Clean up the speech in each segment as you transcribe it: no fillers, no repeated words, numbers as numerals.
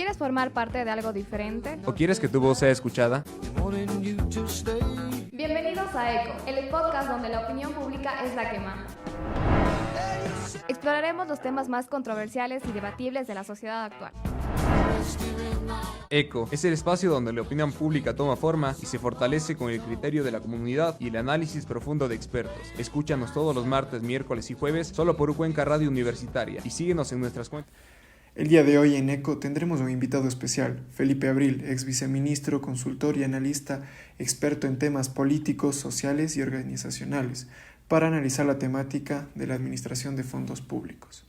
¿Quieres formar parte de algo diferente? ¿O quieres que tu voz sea escuchada? Bienvenidos a ECO, el podcast donde la opinión pública es la que manda. Exploraremos los temas más controversiales y debatibles de la sociedad actual. ECO es el espacio donde la opinión pública toma forma y se fortalece con el criterio de la comunidad y el análisis profundo de expertos. Escúchanos todos los martes, miércoles y jueves solo por Cuenca Radio Universitaria y síguenos en nuestras cuentas. El día de hoy en ECO tendremos un invitado especial, Felipe Abril, ex viceministro, consultor y analista, experto en temas políticos, sociales y organizacionales, para analizar la temática de la administración de fondos públicos.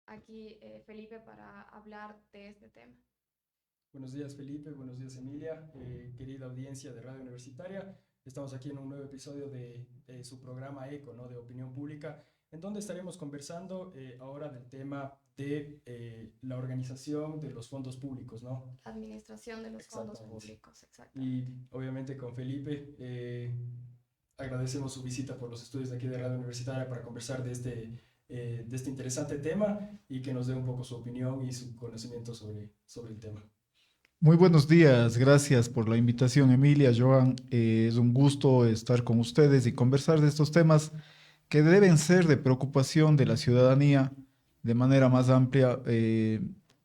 Aquí Felipe para hablar de este tema. Buenos días Felipe, buenos días Emilia, querida audiencia de Radio Universitaria. Estamos aquí en un nuevo episodio de su programa ECO, ¿no? De opinión pública, en donde estaremos conversando ahora del tema de la organización de los fondos públicos, ¿no? La administración de los fondos públicos, exacto. Y obviamente con Felipe agradecemos su visita por los estudios de aquí de Radio Universitaria para conversar de este interesante tema y que nos dé un poco su opinión y su conocimiento sobre el tema. Muy buenos días, gracias por la invitación, Emilia, Joan. Es un gusto estar con ustedes y conversar de estos temas que deben ser de preocupación de la ciudadanía de manera más amplia,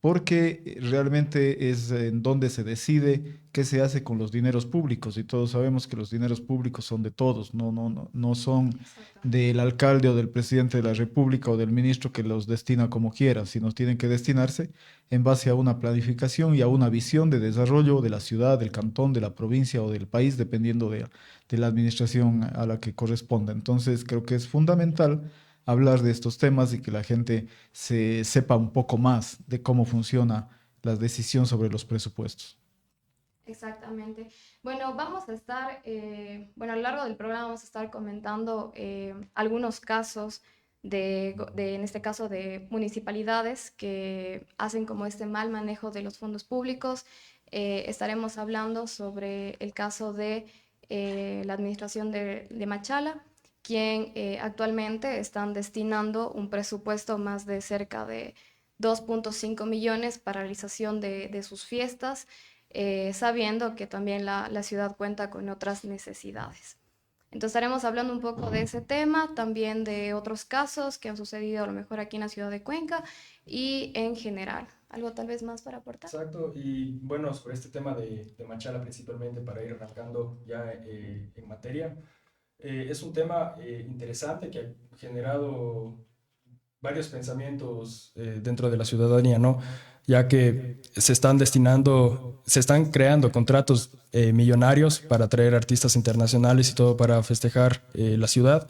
porque realmente es en donde se decide qué se hace con los dineros públicos, y todos sabemos que los dineros públicos son de todos, no son del alcalde o del presidente de la República o del ministro que los destina como quiera, sino tienen que destinarse en base a una planificación y a una visión de desarrollo de la ciudad, del cantón, de la provincia o del país, dependiendo de la administración a la que corresponda. Entonces, creo que es fundamental hablar de estos temas y que la gente se sepa un poco más de cómo funciona la decisión sobre los presupuestos. Exactamente. Bueno, vamos a estar, a lo largo del programa vamos a estar comentando algunos casos en este caso, de municipalidades que hacen como este mal manejo de los fondos públicos. Estaremos hablando sobre el caso de la administración de Machala, quien actualmente están destinando un presupuesto más de cerca de 2.5 millones para realización de sus fiestas, sabiendo que también la ciudad cuenta con otras necesidades. Entonces estaremos hablando un poco de ese tema, también de otros casos que han sucedido a lo mejor aquí en la ciudad de Cuenca y en general. ¿Algo tal vez más para aportar? Exacto, y bueno, sobre este tema de Machala principalmente, para ir arrancando ya en materia, es un tema interesante que ha generado varios pensamientos dentro de la ciudadanía, ¿no? Ya que se están creando contratos millonarios para traer artistas internacionales y todo para festejar la ciudad.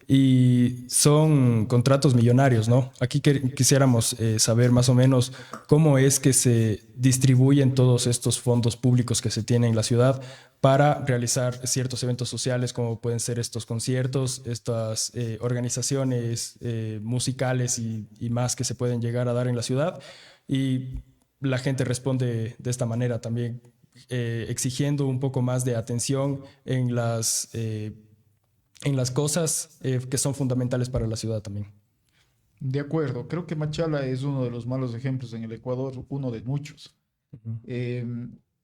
Y son contratos millonarios, ¿no? Aquí quisiéramos saber más o menos cómo es que se distribuyen todos estos fondos públicos que se tienen en la ciudad para realizar ciertos eventos sociales, como pueden ser estos conciertos, estas organizaciones musicales y más que se pueden llegar a dar en la ciudad. Y la gente responde de esta manera también, exigiendo un poco más de atención en las cosas que son fundamentales para la ciudad también. De acuerdo, creo que Machala es uno de los malos ejemplos en el Ecuador, uno de muchos. Uh-huh.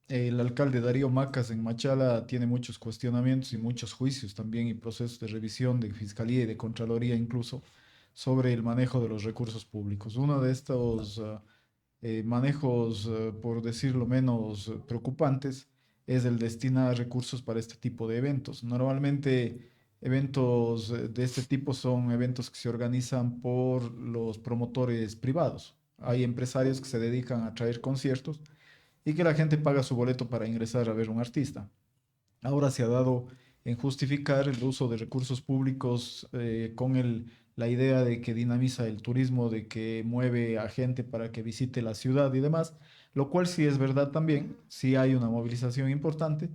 El alcalde Darío Macas en Machala tiene muchos cuestionamientos y muchos juicios también y procesos de revisión de Fiscalía y de Contraloría incluso sobre el manejo de los recursos públicos. Uno de estos manejos, por decirlo menos preocupantes, es el destinar recursos para este tipo de eventos. Normalmente eventos de este tipo son eventos que se organizan por los promotores privados. Hay empresarios que se dedican a traer conciertos y que la gente paga su boleto para ingresar a ver un artista. Ahora se ha dado en justificar el uso de recursos públicos con la idea de que dinamiza el turismo, de que mueve a gente para que visite la ciudad y demás, lo cual sí es verdad también, sí hay una movilización importante.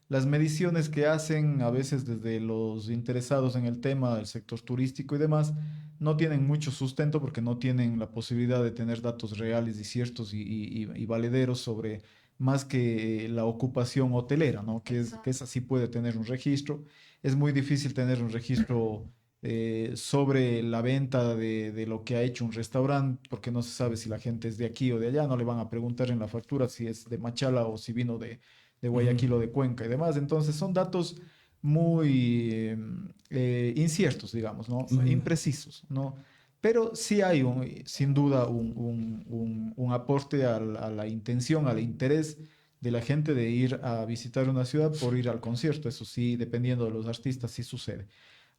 las mediciones que hacen a veces desde los interesados en el tema del sector turístico y demás no tienen mucho sustento porque no tienen la posibilidad de tener datos reales y ciertos y valederos sobre más que la ocupación hotelera, ¿no? Que Exacto. esa sí puede tener un registro. Es muy difícil tener un registro sobre la venta de lo que ha hecho un restaurante, porque no se sabe si la gente es de aquí o de allá, no le van a preguntar en la factura si es de Machala o si vino de Ujú. Guayaquil o de Cuenca y demás. Entonces son datos muy inciertos, digamos, ¿no? Ujú. Imprecisos, ¿no? Pero sí hay sin duda un aporte a la intención, al interés de la gente de ir a visitar una ciudad por ir al concierto. Eso sí, dependiendo de los artistas, sí sucede.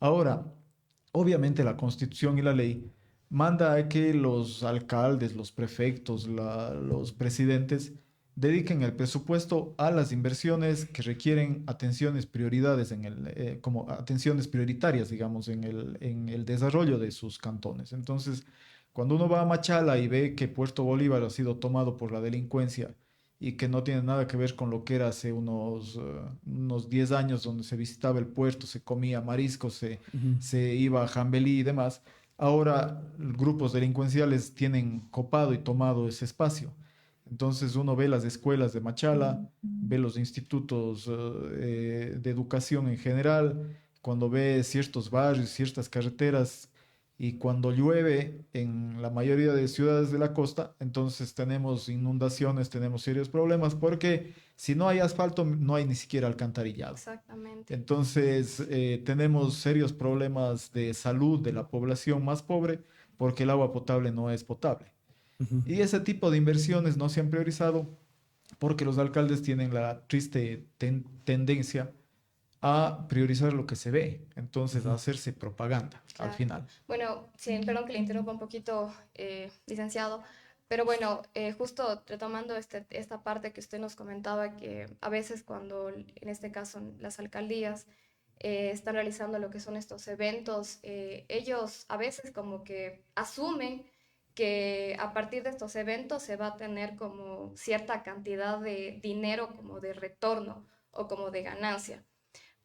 Ahora, obviamente la Constitución y la ley manda a que los alcaldes, los prefectos, los presidentes dediquen el presupuesto a las inversiones que requieren atenciones prioridades como atenciones prioritarias, digamos, en el desarrollo de sus cantones. Entonces, cuando uno va a Machala y ve que Puerto Bolívar ha sido tomado por la delincuencia y que no tiene nada que ver con lo que era hace unos 10 años donde se visitaba el puerto, se comía mariscos, Ujú. se iba a Jambelí y demás. Ahora grupos delincuenciales tienen copado y tomado ese espacio. Entonces uno ve las escuelas de Machala, ve los institutos de educación en general, cuando ve ciertos barrios, ciertas carreteras y cuando llueve en la mayoría de ciudades de la costa, entonces tenemos inundaciones, tenemos serios problemas porque si no hay asfalto no hay ni siquiera alcantarillado. Exactamente. Entonces, tenemos serios problemas de salud de la población más pobre porque el agua potable no es potable. Ujú. Y ese tipo de inversiones no se han priorizado porque los alcaldes tienen la triste tendencia a priorizar lo que se ve, entonces a Ujú. hacerse propaganda al Claro. final. Bueno, sí, perdón que le interrumpa un poquito, licenciado, pero bueno, justo retomando esta parte que usted nos comentaba, que a veces cuando, en este caso, las alcaldías están realizando lo que son estos eventos, ellos a veces como que asumen que a partir de estos eventos se va a tener como cierta cantidad de dinero como de retorno o como de ganancia.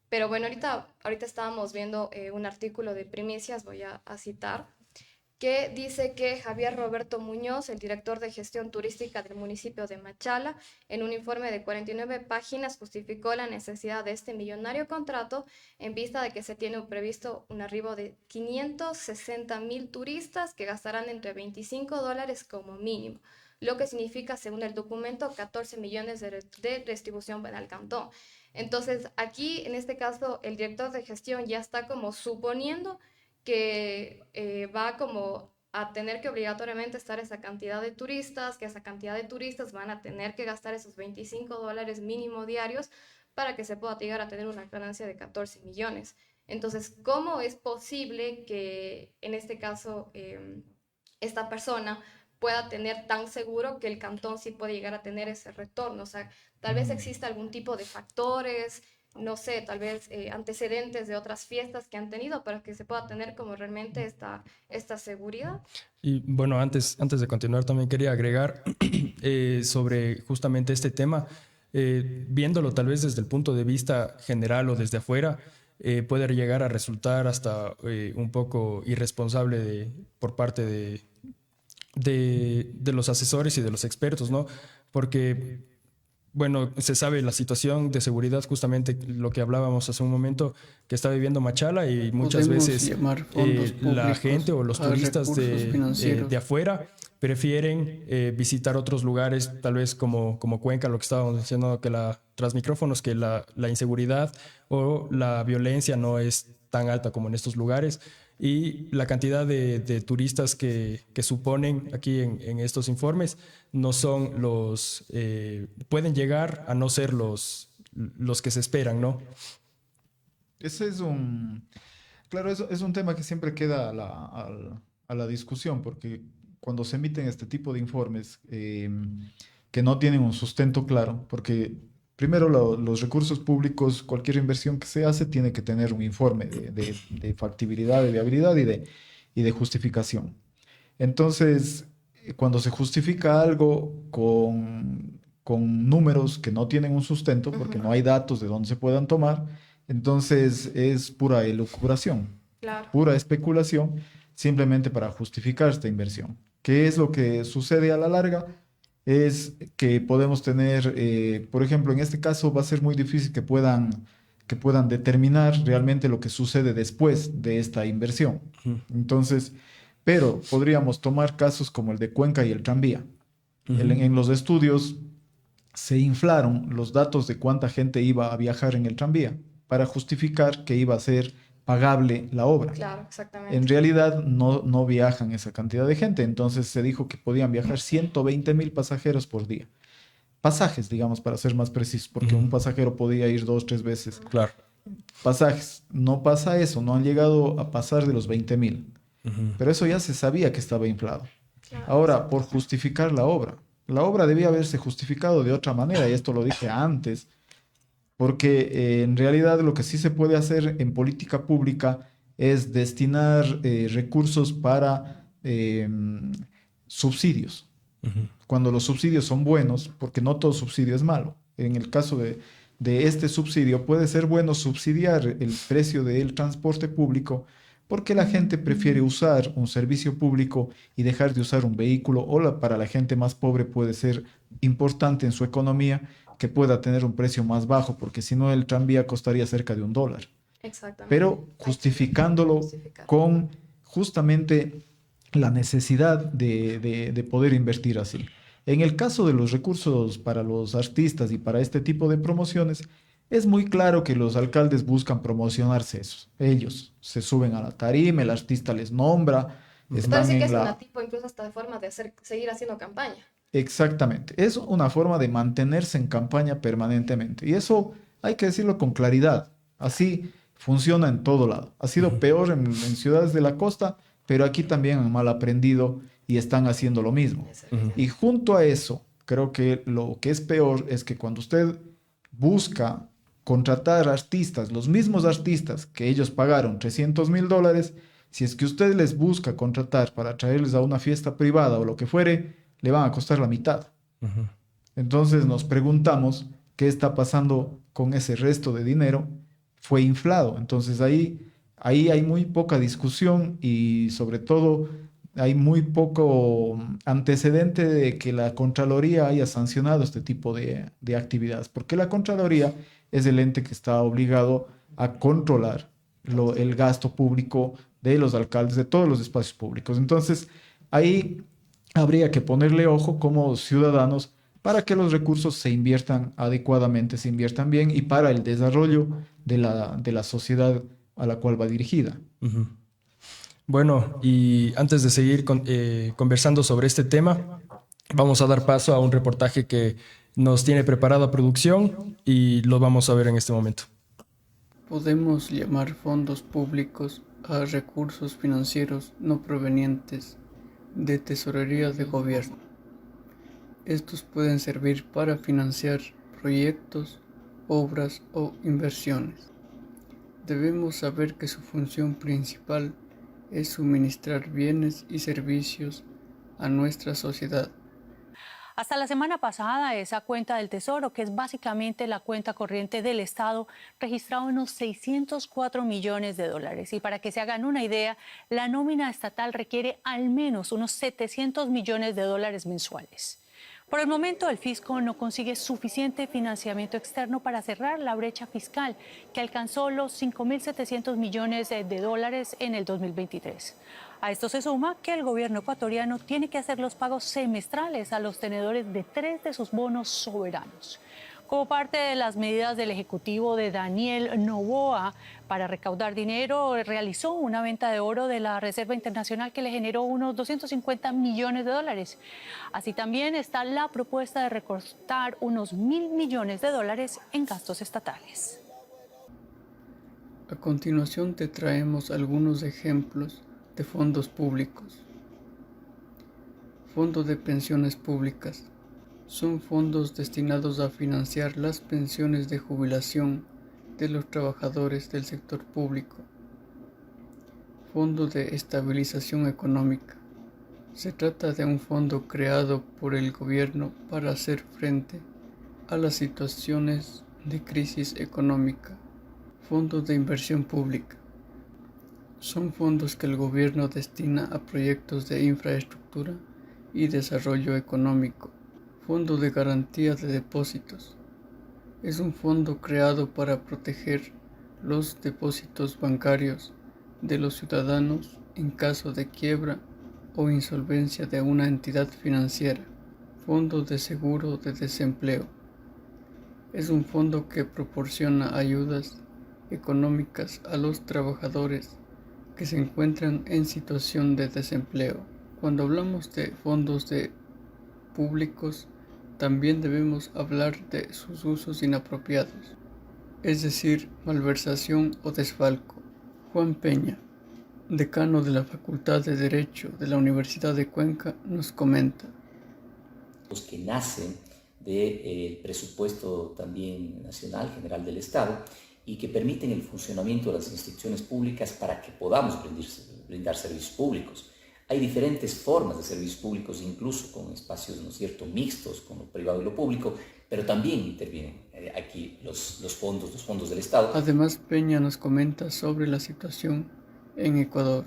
Pero bueno, ahorita estábamos viendo un artículo de Primicias, voy a citar, que dice que Javier Roberto Muñoz, el director de gestión turística del municipio de Machala, en un informe de 49 páginas justificó la necesidad de este millonario contrato en vista de que se tiene previsto un arribo de 560.000 turistas que gastarán entre $25 como mínimo, lo que significa, según el documento, 14 millones de distribución para el cantón. Entonces, aquí, en este caso, el director de gestión ya está como suponiendo que va como a tener que obligatoriamente estar esa cantidad de turistas, que esa cantidad de turistas van a tener que gastar esos $25 mínimo diarios para que se pueda llegar a tener una ganancia de 14 millones. Entonces, ¿cómo es posible que en este caso esta persona pueda tener tan seguro que el cantón sí puede llegar a tener ese retorno? O sea, tal vez Mm. exista algún tipo de factores, no sé, tal vez antecedentes de otras fiestas que han tenido para que se pueda tener como realmente esta seguridad. Y bueno, antes de continuar, también quería agregar sobre justamente este tema, viéndolo tal vez desde el punto de vista general o desde afuera, puede llegar a resultar hasta un poco irresponsable por parte de los asesores y de los expertos, ¿no? Porque bueno, se sabe la situación de seguridad, justamente lo que hablábamos hace un momento, que está viviendo Machala y muchas Podemos veces llamar fondos la públicos gente o los a turistas recursos de financieros. afuera prefieren visitar otros lugares, tal vez como Cuenca, lo que estábamos diciendo, que tras micrófonos, que la inseguridad o la violencia no es tan alta como en estos lugares. Y la cantidad de turistas que suponen aquí en estos informes no son pueden llegar a no ser los que se esperan, ¿no? Ese es claro, eso es un tema que siempre queda a la discusión, porque cuando se emiten este tipo de informes que no tienen un sustento claro, porque primero los recursos públicos, cualquier inversión que se hace tiene que tener un informe de factibilidad, de viabilidad y de justificación. Entonces, cuando se justifica algo con números que no tienen un sustento porque no hay datos de dónde se puedan tomar. Entonces es pura elucubración, Claro. pura especulación, simplemente para justificar esta inversión. ¿Qué es lo que sucede a la larga? Es que podemos tener, por ejemplo, en este caso va a ser muy difícil que puedan determinar realmente lo que sucede después de esta inversión. Entonces, pero podríamos tomar casos como el de Cuenca y el tranvía. En los estudios se inflaron los datos de cuánta gente iba a viajar en el tranvía para justificar que iba a ser pagable la obra. Claro, En exactamente. realidad no viajan esa cantidad de gente, entonces se dijo que podían viajar 120.000 pasajeros por día. Pasajes, digamos, para ser más precisos, porque un pasajero podía ir 2, 3 veces. Claro. Pasajes, no pasa eso, no han llegado a pasar de los 20.000. Pero eso ya se sabía que estaba inflado. Claro, Ahora, por justificar la obra debía haberse justificado de otra manera, y esto lo dije antes, porque en realidad lo que sí se puede hacer en política pública es destinar recursos para subsidios. Cuando los subsidios son buenos, porque no todo subsidio es malo. En el caso de este subsidio, puede ser bueno subsidiar el precio del transporte público porque la gente prefiere usar un servicio público y dejar de usar un vehículo, o para la gente más pobre puede ser importante en su economía que pueda tener un precio más bajo, porque si no el tranvía costaría cerca de $1. exactamente. Pero justificándolo Justificar. con justamente la necesidad de poder invertir así. En el caso de los recursos para los artistas y para este tipo de promociones, es muy claro que los alcaldes buscan promocionarse esos. Ellos se suben a la tarima, el artista les nombra, Se puede están decir que en es una la... tipo incluso hasta de forma de seguir haciendo campaña. Exactamente. Es una forma de mantenerse en campaña permanentemente. Y eso hay que decirlo con claridad. Así funciona en todo lado. Ha sido peor en ciudades de la costa, pero aquí también han mal aprendido y están haciendo lo mismo. Y junto a eso, creo que lo que es peor es que cuando usted busca contratar artistas, los mismos artistas que ellos pagaron $300.000, si es que usted les busca contratar para traerles a una fiesta privada o lo que fuere, le van a costar la mitad. Entonces nos preguntamos qué está pasando con ese resto de dinero. Fue inflado. Entonces ahí hay muy poca discusión y sobre todo hay muy poco antecedente de que la Contraloría haya sancionado este tipo de actividades, porque la Contraloría es el ente que está obligado a controlar el gasto público de los alcaldes de todos los espacios públicos. Entonces ahí habría que ponerle ojo como ciudadanos para que los recursos se inviertan adecuadamente, se inviertan bien y para el desarrollo de la sociedad a la cual va dirigida. Bueno, y antes de seguir conversando sobre este tema, vamos a dar paso a un reportaje que nos tiene preparada producción y lo vamos a ver en este momento. Podemos llamar fondos públicos a recursos financieros no provenientes de tesorería de gobierno. Estos pueden servir para financiar proyectos, obras o inversiones. Debemos saber que su función principal es suministrar bienes y servicios a nuestra sociedad. Hasta la semana pasada, esa cuenta del Tesoro, que es básicamente la cuenta corriente del Estado, registraba unos 604 millones de dólares. Y para que se hagan una idea, la nómina estatal requiere al menos unos 700 millones de dólares mensuales. Por el momento, el fisco no consigue suficiente financiamiento externo para cerrar la brecha fiscal, que alcanzó los 5.700 millones de dólares en el 2023. A esto se suma que el gobierno ecuatoriano tiene que hacer los pagos semestrales a los tenedores de 3 de sus bonos soberanos. Como parte de las medidas del Ejecutivo de Daniel Noboa para recaudar dinero, realizó una venta de oro de la Reserva Internacional que le generó unos 250 millones de dólares. Así también está la propuesta de recortar unos 1.000 millones de dólares en gastos estatales. A continuación te traemos algunos ejemplos de fondos públicos. Fondo de pensiones públicas. Son fondos destinados a financiar las pensiones de jubilación de los trabajadores del sector público. Fondo de estabilización económica. Se trata de un fondo creado por el gobierno para hacer frente a las situaciones de crisis económica. Fondos de inversión pública. Son fondos que el gobierno destina a proyectos de infraestructura y desarrollo económico. Fondo de garantía de depósitos. Es un fondo creado para proteger los depósitos bancarios de los ciudadanos en caso de quiebra o insolvencia de una entidad financiera. Fondo de seguro de desempleo. Es un fondo que proporciona ayudas económicas a los trabajadores que se encuentran en situación de desempleo. Cuando hablamos de fondos públicos, también debemos hablar de sus usos inapropiados, es decir, malversación o desfalco. Juan Peña, decano de la Facultad de Derecho de la Universidad de Cuenca, nos comenta. Los que nacen del presupuesto también nacional, general del Estado, y que permiten el funcionamiento de las instituciones públicas para que podamos brindar servicios públicos. Hay diferentes formas de servicios públicos, incluso con espacios, ¿no es cierto?, mixtos con lo privado y lo público, pero también intervienen aquí los fondos del Estado. Además, Peña nos comenta sobre la situación en Ecuador.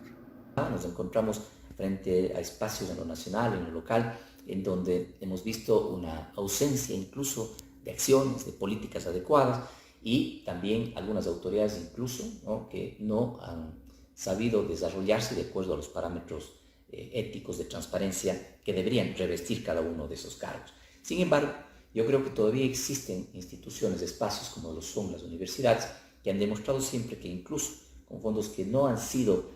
Nos encontramos frente a espacios en lo nacional, en lo local, en donde hemos visto una ausencia incluso de acciones, de políticas adecuadas, y también algunas autoridades incluso, ¿no?, que no han sabido desarrollarse de acuerdo a los parámetros éticos de transparencia que deberían revestir cada uno de esos cargos. Sin embargo, yo creo que todavía existen instituciones, espacios como lo son las universidades, que han demostrado siempre que incluso con fondos que no han sido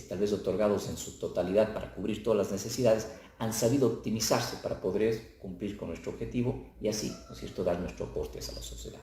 tal vez otorgados en su totalidad para cubrir todas las necesidades, han sabido optimizarse para poder cumplir con nuestro objetivo y así, ¿no es cierto?, dar nuestro aporte a la sociedad.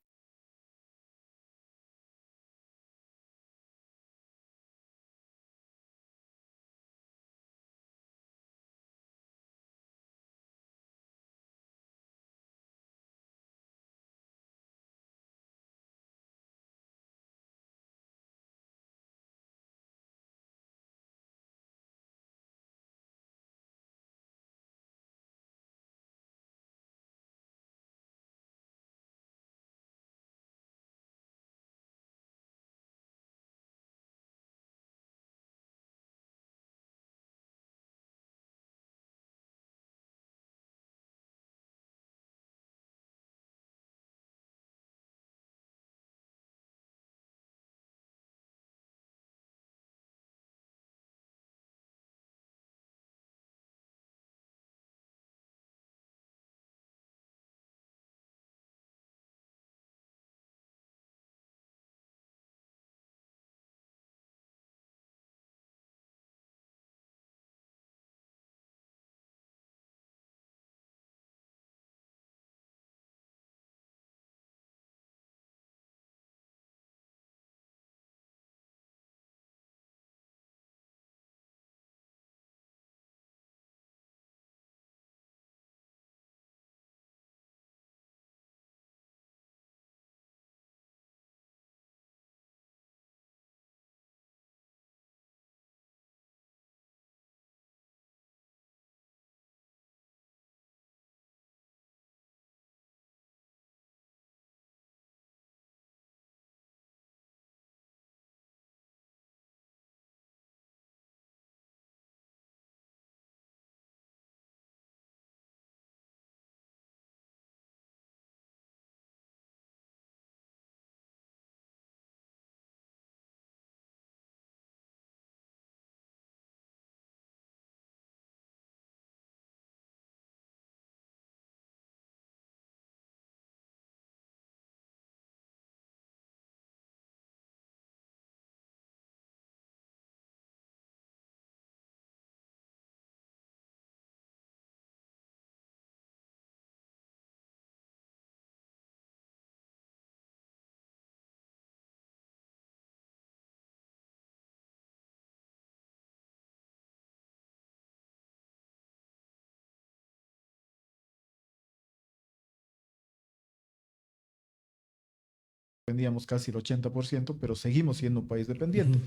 Vendíamos casi el 80%, pero seguimos siendo un país dependiente.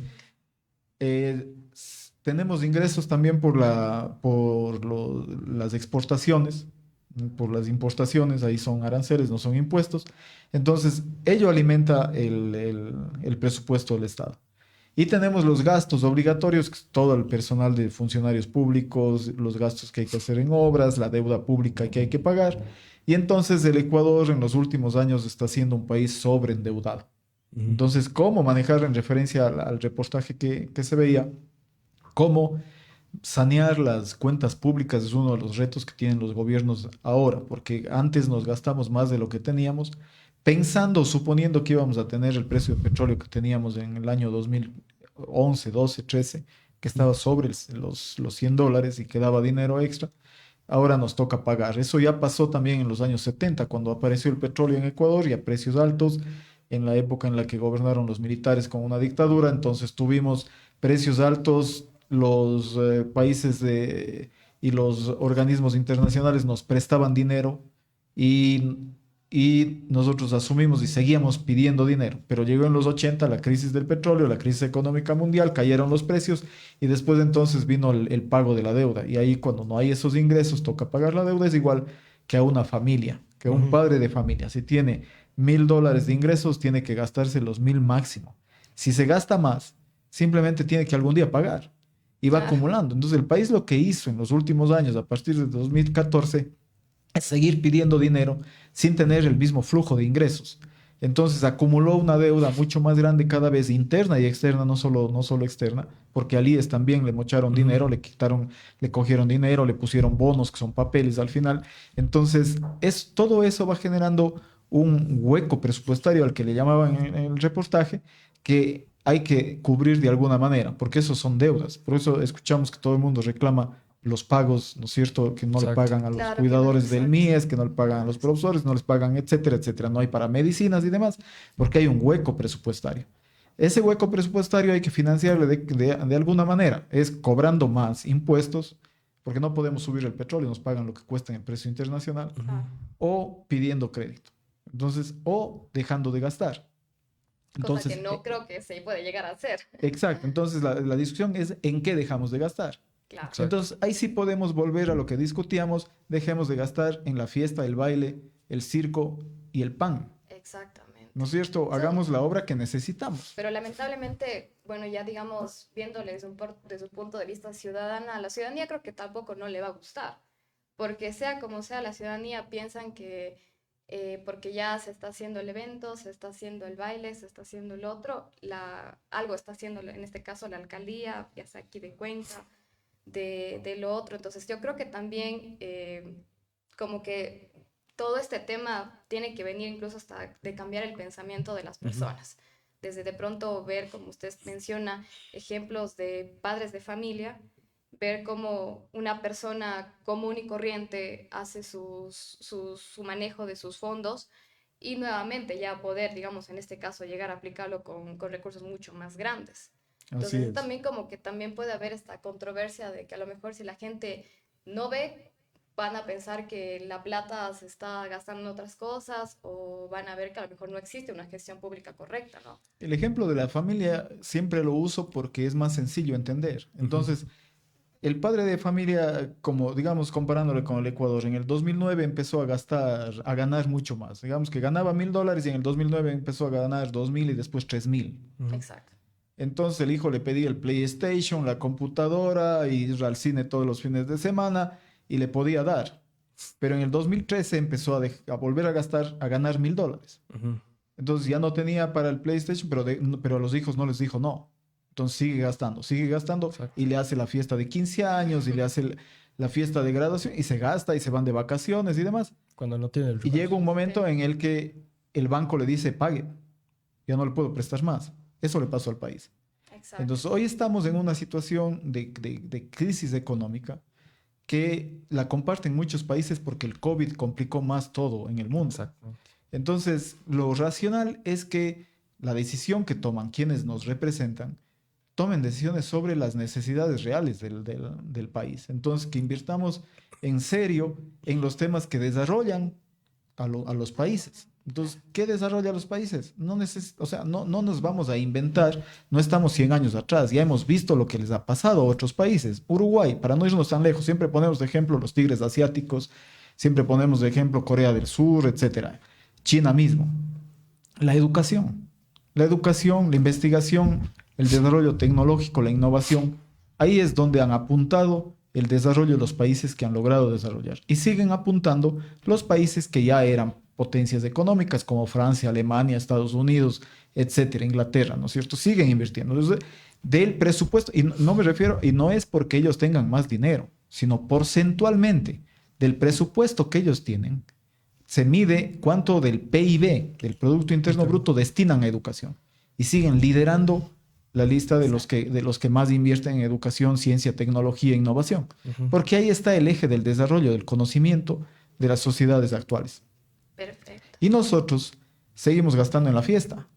tenemos ingresos también por las exportaciones, por las importaciones, ahí son aranceles, no son impuestos. Entonces, ello alimenta el presupuesto del Estado. Y tenemos los gastos obligatorios, que es todo el personal de funcionarios públicos, los gastos que hay que hacer en obras, la deuda pública que hay que pagar. Y entonces el Ecuador en los últimos años está siendo un país sobreendeudado. Entonces, ¿cómo manejar en referencia al reportaje que se veía? ¿Cómo sanear las cuentas públicas? Es uno de los retos que tienen los gobiernos ahora, porque antes nos gastamos más de lo que teníamos, pensando, suponiendo que íbamos a tener el precio del petróleo que teníamos en el año 2011, 12, 13, que estaba sobre los $100 y que daba dinero extra. Ahora nos toca pagar. Eso ya pasó también en los años 70, cuando apareció el petróleo en Ecuador y a precios altos, en la época en la que gobernaron los militares con una dictadura. Entonces tuvimos precios altos, los países y los organismos internacionales nos prestaban dinero y, y nosotros asumimos y seguíamos pidiendo dinero. Pero llegó en los 80 la crisis del petróleo, la crisis económica mundial, cayeron los precios y después entonces vino el pago de la deuda. Y ahí cuando no hay esos ingresos, toca pagar la deuda. Es igual que a una familia, que a un padre de familia. Si tiene $1,000 de ingresos, tiene que gastarse los 1,000 máximo. Si se gasta más, simplemente tiene que algún día pagar y va acumulando. Entonces el país lo que hizo en los últimos años, a partir de 2014, es seguir pidiendo dinero sin tener el mismo flujo de ingresos. Entonces acumuló una deuda mucho más grande cada vez, interna y externa, no solo externa, porque al IES también le mocharon dinero, le cogieron dinero, le pusieron bonos que son papeles al final. Entonces todo eso va generando un hueco presupuestario al que le llamaban en el reportaje, que hay que cubrir de alguna manera, porque eso son deudas. Por eso escuchamos que todo el mundo reclama los pagos, ¿no es cierto?, que no le pagan a los cuidadores del MIES, que no le pagan a los profesores, no les pagan, etcétera, etcétera. No hay para medicinas y demás, porque hay un hueco presupuestario. Ese hueco presupuestario hay que financiarle de alguna manera. Es cobrando más impuestos, porque no podemos subir el petróleo, nos pagan lo que cuesta en el precio internacional, o pidiendo crédito. Entonces, o dejando de gastar. Entonces, cosa que no creo que se puede llegar a hacer. Exacto. Entonces, la discusión es en qué dejamos de gastar. Claro. Entonces, ahí sí podemos volver a lo que discutíamos. Dejemos de gastar en la fiesta, el baile, el circo y el pan. Exactamente. ¿No es cierto? Hagamos la obra que necesitamos. Pero lamentablemente, bueno, ya digamos, viéndole desde su punto de vista ciudadana, a la ciudadanía creo que tampoco no le va a gustar. Porque sea como sea, la ciudadanía piensan que porque ya se está haciendo el evento, se está haciendo el baile, se está haciendo el otro, algo está haciendo, en este caso, la alcaldía, ya sea aquí de Cuenca, de lo otro. Entonces yo creo que también como que todo este tema tiene que venir incluso hasta de cambiar el pensamiento de las personas. Desde de pronto ver, como usted menciona, ejemplos de padres de familia, ver cómo una persona común y corriente hace su manejo de sus fondos y nuevamente ya poder, digamos, en este caso, llegar a aplicarlo con recursos mucho más grandes. Entonces también como que también puede haber esta controversia de que a lo mejor si la gente no ve, van a pensar que la plata se está gastando en otras cosas o van a ver que a lo mejor no existe una gestión pública correcta, ¿no? El ejemplo de la familia siempre lo uso porque es más sencillo entender. Entonces, el padre de familia, como digamos comparándole con el Ecuador, en el 2009 empezó a ganar mucho más. Digamos que ganaba $1,000 y en el 2009 empezó a ganar 2,000 y después 3,000. Exacto. Entonces el hijo le pedía el PlayStation, la computadora, y ir al cine todos los fines de semana y le podía dar. Pero en el 2013 empezó a volver a ganar $1,000. Entonces ya no tenía para el PlayStation, pero a los hijos no les dijo no. Entonces sigue gastando. Exacto. Y le hace la fiesta de 15 años y le hace la fiesta de graduación y se gasta y se van de vacaciones y demás. Cuando no tiene el Y llega un momento en el que el banco le dice, pague, ya no le puedo prestar más. Eso le pasó al país. Exacto. Entonces hoy estamos en una situación de crisis económica que la comparten muchos países porque el COVID complicó más todo en el mundo. Exacto. Entonces lo racional es que la decisión que toman quienes nos representan tomen decisiones sobre las necesidades reales del país. Entonces, que invirtamos en serio en los temas que desarrollan a los países. Entonces, ¿qué desarrolla los países? O sea, no nos vamos a inventar, no estamos 100 años atrás, ya hemos visto lo que les ha pasado a otros países. Uruguay, para no irnos tan lejos, siempre ponemos de ejemplo los tigres asiáticos, siempre ponemos de ejemplo Corea del Sur, etcétera. China mismo. La educación, la investigación, el desarrollo tecnológico, la innovación, ahí es donde han apuntado el desarrollo de los países que han logrado desarrollar. Y siguen apuntando los países que ya eran potencias económicas como Francia, Alemania, Estados Unidos, etcétera, Inglaterra, ¿no es cierto? Siguen invirtiendo. Entonces, del presupuesto, y no me refiero, y no es porque ellos tengan más dinero, sino porcentualmente del presupuesto que ellos tienen, se mide cuánto del PIB, del Producto Interno Bruto, destinan a educación. Y siguen liderando la lista de los que más invierten en educación, ciencia, tecnología e innovación. Porque ahí está el eje del desarrollo, del conocimiento de las sociedades actuales. Perfecto. Y nosotros seguimos gastando en la fiesta.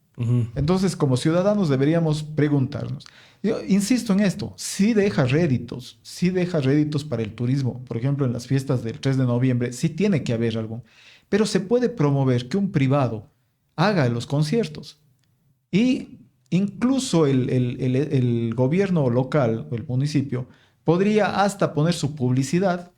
Entonces, como ciudadanos deberíamos preguntarnos. Yo insisto en esto, sí deja réditos para el turismo. Por ejemplo, en las fiestas del 3 de noviembre, sí tiene que haber algo. Pero se puede promover que un privado haga los conciertos. Y incluso el gobierno local o el municipio podría hasta poner su publicidad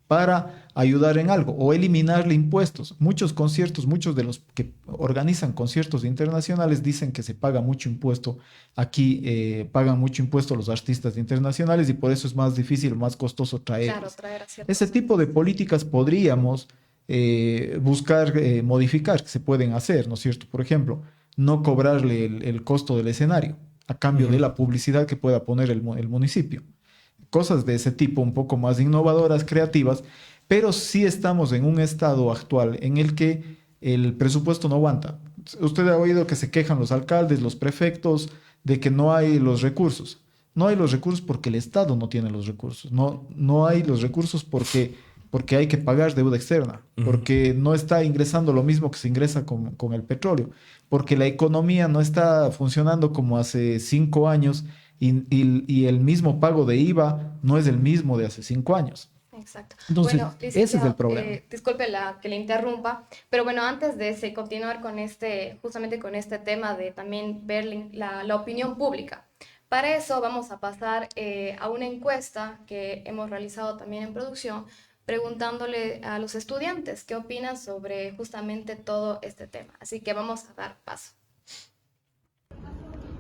para ayudar en algo o eliminarle impuestos. Muchos conciertos, muchos de los que organizan conciertos internacionales dicen que se paga mucho impuesto. Aquí pagan mucho impuesto los artistas internacionales y por eso es más difícil, más costoso traerlos. Claro, traer a ciertos Ese tipo de políticas podríamos buscar modificar, que se pueden hacer, ¿no es cierto? Por ejemplo, no cobrarle el costo del escenario a cambio de la publicidad que pueda poner el municipio. Cosas de ese tipo, un poco más innovadoras, creativas, pero sí estamos en un estado actual en el que el presupuesto no aguanta. Usted ha oído que se quejan los alcaldes, los prefectos, de que no hay los recursos. No hay los recursos porque el Estado no tiene los recursos. No hay los recursos porque hay que pagar deuda externa, porque no está ingresando lo mismo que se ingresa con el petróleo, porque la economía no está funcionando como hace 5 años y el mismo pago de IVA no es el mismo de hace 5 años. Exacto. Entonces, Bueno, ese es el problema. Disculpe que le interrumpa, pero bueno, antes de continuar con justamente con este tema de también ver la opinión pública. Para eso vamos a pasar a una encuesta que hemos realizado también en producción, preguntándole a los estudiantes qué opinan sobre justamente todo este tema. Así que vamos a dar paso.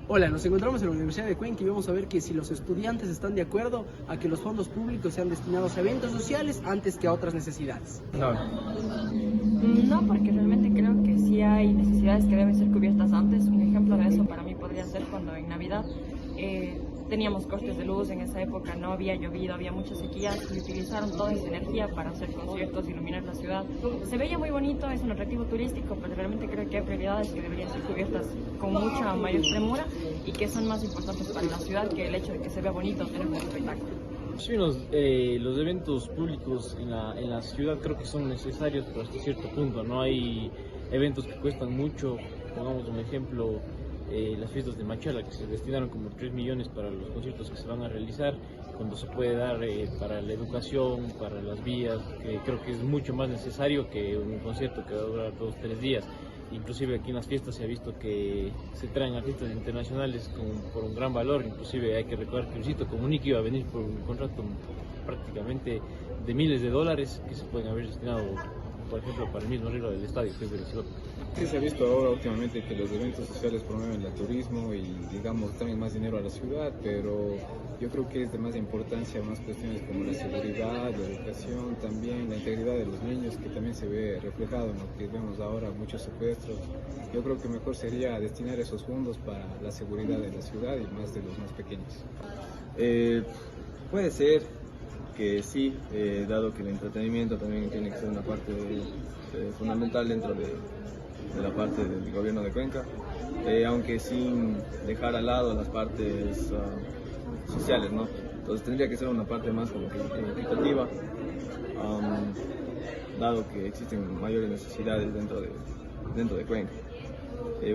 Hola, nos encontramos en la Universidad de Cuenca y vamos a ver que si los estudiantes están de acuerdo a que los fondos públicos sean destinados a eventos sociales antes que a otras necesidades. No, porque realmente creo que sí hay necesidades que deben ser cubiertas antes. Un ejemplo de eso para mí podría ser cuando en Navidad teníamos cortes de luz, en esa época no había llovido, había muchas sequías y utilizaron toda esa energía para hacer conciertos, iluminar la ciudad. Se veía muy bonito, es un atractivo turístico, pero realmente creo que hay prioridades que deberían ser cubiertas con mucha mayor premura y que son más importantes para la ciudad que el hecho de que se vea bonito tener un espectáculo. Sí, los eventos públicos en la ciudad creo que son necesarios, pero hasta cierto punto. No hay eventos que cuestan mucho, pongamos un ejemplo, las fiestas de Machala, que se destinaron como 3 millones para los conciertos que se van a realizar, cuando se puede dar para la educación, para las vías, que creo que es mucho más necesario que un concierto que va a durar 2-3 días. Inclusive aquí en las fiestas se ha visto que se traen artistas internacionales por un gran valor. Inclusive hay que recordar que Luisito Comunica iba a venir por un contrato prácticamente de miles de dólares que se pueden haber destinado, por ejemplo, para el mismo arreglo del estadio, que es de la ciudad. Sí, se ha visto ahora últimamente que los eventos sociales promueven el turismo y, digamos, traen más dinero a la ciudad, pero yo creo que es de más importancia más cuestiones como la seguridad, la educación, también la integridad de los niños, que también se ve reflejado en lo que vemos ahora, muchos secuestros. Yo creo que mejor sería destinar esos fondos para la seguridad de la ciudad y más de los más pequeños. Puede ser que sí, dado que el entretenimiento también tiene que ser una parte fundamental dentro de la parte del gobierno de Cuenca, aunque sin dejar al lado las partes sociales, ¿no? Entonces tendría que ser una parte más como que equitativa, dado que existen mayores necesidades dentro de Cuenca.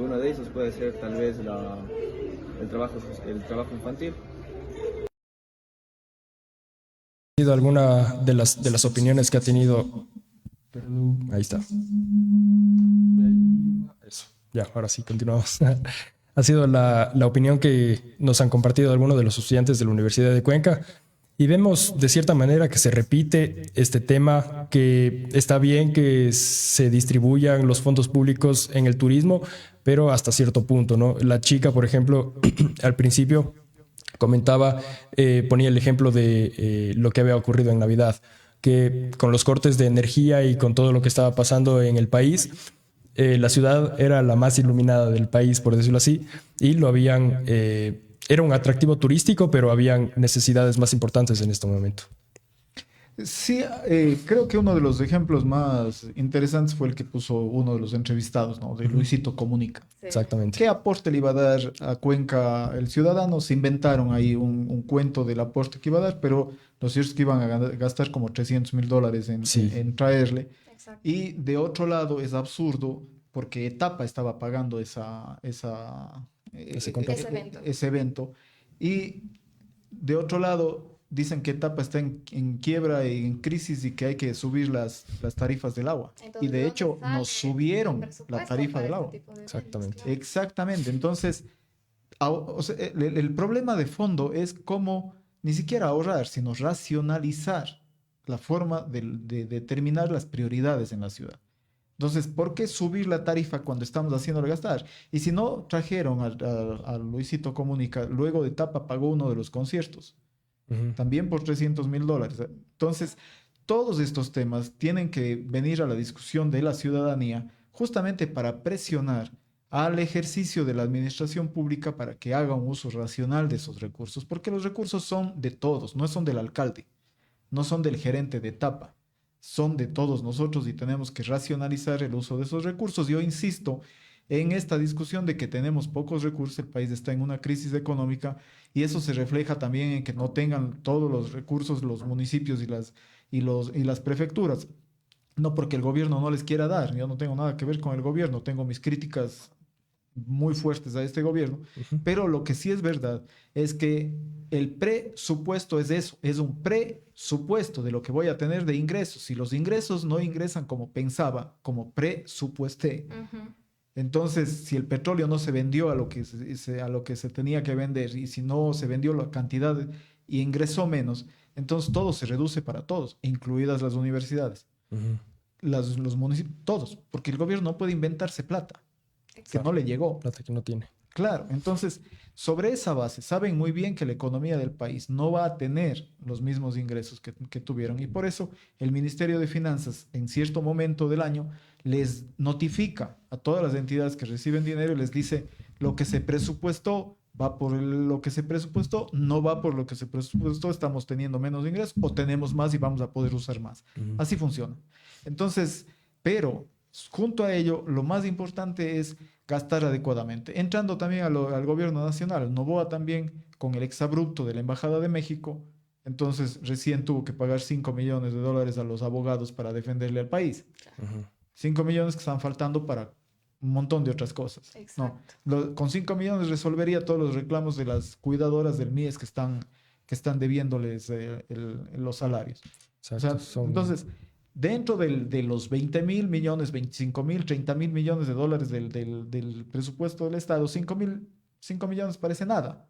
Una de esas puede ser tal vez el trabajo infantil. ¿Alguna de las opiniones que ha tenido Ahí está. Eso. Ya, ahora sí, continuamos. Ha sido la opinión que nos han compartido algunos de los estudiantes de la Universidad de Cuenca. Y vemos de cierta manera que se repite este tema, que está bien que se distribuyan los fondos públicos en el turismo, pero hasta cierto punto, ¿no? La chica, por ejemplo, al principio comentaba, ponía el ejemplo de lo que había ocurrido en Navidad, que con los cortes de energía y con todo lo que estaba pasando en el país, la ciudad era la más iluminada del país, por decirlo así, y lo habían... era un atractivo turístico, pero habían necesidades más importantes en este momento. Sí, creo que uno de los ejemplos más interesantes fue el que puso uno de los entrevistados, ¿no? De Luisito Comunica. Sí. Exactamente. ¿Qué aporte le iba a dar a Cuenca el ciudadano? Se inventaron ahí un cuento del aporte que iba a dar, pero lo cierto es que iban a gastar como $300,000 en traerle. Exacto. Y de otro lado es absurdo porque Etapa estaba pagando ese evento. Y de otro lado dicen que Etapa está en quiebra y en crisis y que hay que subir las tarifas del agua. Entonces, y de hecho nos subieron la tarifa del agua. Exactamente. Exactamente. Entonces, el problema de fondo es cómo ni siquiera ahorrar, sino racionalizar la forma de determinar las prioridades en la ciudad. Entonces, ¿por qué subir la tarifa cuando estamos haciéndole gastar? Y si no trajeron a Luisito Comunica, luego de Etapa pagó uno de los conciertos, también por $300,000. Entonces, todos estos temas tienen que venir a la discusión de la ciudadanía justamente para presionar al ejercicio de la administración pública para que haga un uso racional de esos recursos, porque los recursos son de todos, no son del alcalde, no son del gerente de Etapa. Son de todos nosotros y tenemos que racionalizar el uso de esos recursos. Yo insisto en esta discusión de que tenemos pocos recursos, el país está en una crisis económica y eso se refleja también en que no tengan todos los recursos los municipios y las prefecturas. No porque el gobierno no les quiera dar, yo no tengo nada que ver con el gobierno, tengo mis críticas muy fuertes a este gobierno, pero lo que sí es verdad es que el presupuesto es eso, es un presupuesto de lo que voy a tener de ingresos. Si los ingresos no ingresan como pensaba, como presupuesté, entonces si el petróleo no se vendió a lo que se tenía que vender y si no se vendió la cantidad y ingresó menos, entonces todo se reduce para todos, incluidas las universidades, los municipios, todos, porque el gobierno no puede inventarse plata. Exacto. Que no le llegó. Plata que no tiene. Claro, entonces, sobre esa base, saben muy bien que la economía del país no va a tener los mismos ingresos que tuvieron y por eso el Ministerio de Finanzas en cierto momento del año les notifica a todas las entidades que reciben dinero y les dice lo que se presupuestó va por lo que se presupuestó, no va por lo que se presupuestó, estamos teniendo menos ingresos o tenemos más y vamos a poder usar más. Así funciona. Entonces, pero... junto a ello, lo más importante es gastar adecuadamente. Entrando también al gobierno nacional, Noboa también, con el exabrupto de la Embajada de México, entonces recién tuvo que pagar $5 millones a los abogados para defenderle al país. 5 millones que están faltando para un montón de otras cosas. No, con 5 millones resolvería todos los reclamos de las cuidadoras del MIES que están debiéndoles los salarios. Exacto, o sea, entonces... dentro de los 20,000 millones, 25,000, 30,000 millones de dólares del presupuesto del Estado, 5 millones parece nada.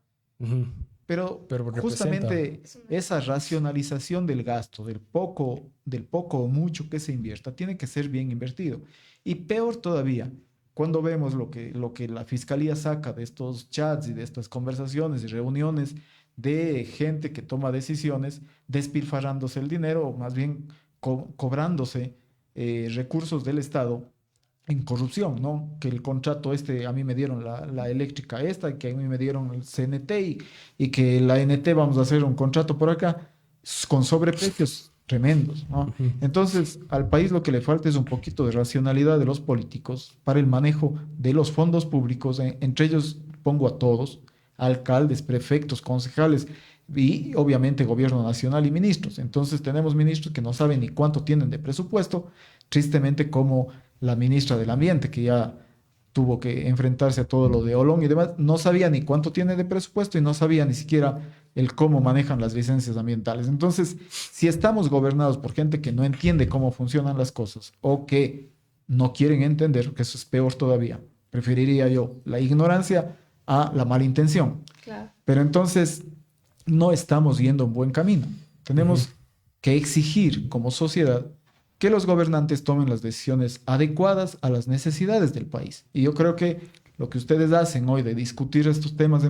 Pero justamente esa racionalización del gasto, del poco o mucho que se invierta, tiene que ser bien invertido. Y peor todavía, cuando vemos lo que la Fiscalía saca de estos chats y de estas conversaciones y reuniones de gente que toma decisiones, despilfarrándose el dinero, o más bien cobrándose recursos del Estado en corrupción, ¿no? Que el contrato a mí me dieron la eléctrica esta, que a mí me dieron el CNT y que la NT vamos a hacer un contrato por acá con sobreprecios tremendos, ¿no? Entonces, al país lo que le falta es un poquito de racionalidad de los políticos para el manejo de los fondos públicos, entre ellos pongo a todos, alcaldes, prefectos, concejales, y obviamente gobierno nacional y ministros. Entonces tenemos ministros que no saben ni cuánto tienen de presupuesto, tristemente como la ministra del Ambiente, que ya tuvo que enfrentarse a todo lo de Olón y demás, no sabía ni cuánto tiene de presupuesto y no sabía ni siquiera el cómo manejan las licencias ambientales. Entonces, si estamos gobernados por gente que no entiende cómo funcionan las cosas o que no quieren entender, que eso es peor todavía, preferiría yo la ignorancia a la mala intención. Claro. Pero entonces no estamos yendo un buen camino. Tenemos que exigir como sociedad que los gobernantes tomen las decisiones adecuadas a las necesidades del país. Y yo creo que lo que ustedes hacen hoy de discutir estos temas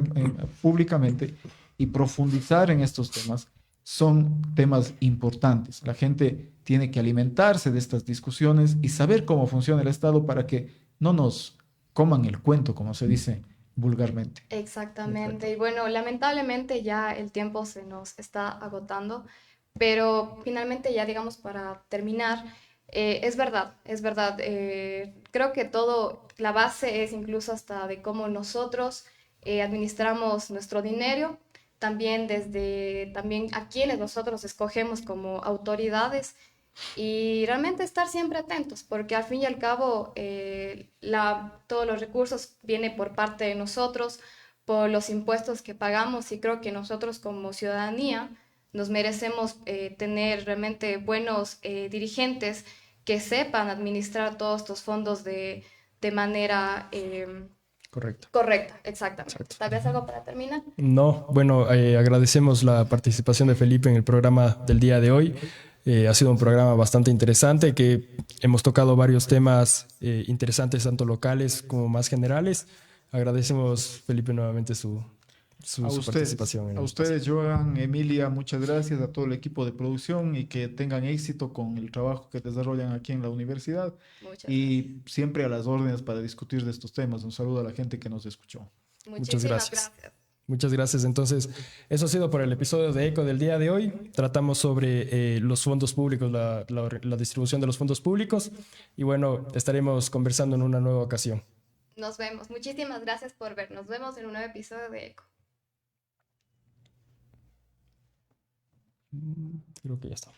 públicamente y profundizar en estos temas son temas importantes. La gente tiene que alimentarse de estas discusiones y saber cómo funciona el Estado para que no nos coman el cuento, como se dice vulgarmente. Exactamente. Y bueno, lamentablemente ya el tiempo se nos está agotando, pero finalmente ya digamos para terminar, es verdad, es verdad. Creo que todo, la base es incluso hasta de cómo nosotros administramos nuestro dinero, también desde también a quienes nosotros escogemos como autoridades y realmente estar siempre atentos, porque al fin y al cabo todos los recursos vienen por parte de nosotros, por los impuestos que pagamos y creo que nosotros como ciudadanía nos merecemos tener realmente buenos dirigentes que sepan administrar todos estos fondos de manera correcta, exactamente. Exacto. Tal vez algo para terminar. No, bueno, agradecemos la participación de Felipe en el programa del día de hoy. Ha sido un programa bastante interesante que hemos tocado varios temas interesantes, tanto locales como más generales. Agradecemos, Felipe, nuevamente su participación. A ustedes, Joan, Emilia, muchas gracias, a todo el equipo de producción y que tengan éxito con el trabajo que desarrollan aquí en la universidad. Y siempre a las órdenes para discutir de estos temas. Un saludo a la gente que nos escuchó. Muchas gracias. Muchas gracias. Entonces, eso ha sido por el episodio de ECO del día de hoy. Tratamos sobre los fondos públicos, la distribución de los fondos públicos. Y bueno, estaremos conversando en una nueva ocasión. Nos vemos. Muchísimas gracias por ver. Nos vemos en un nuevo episodio de ECO. Creo que ya está.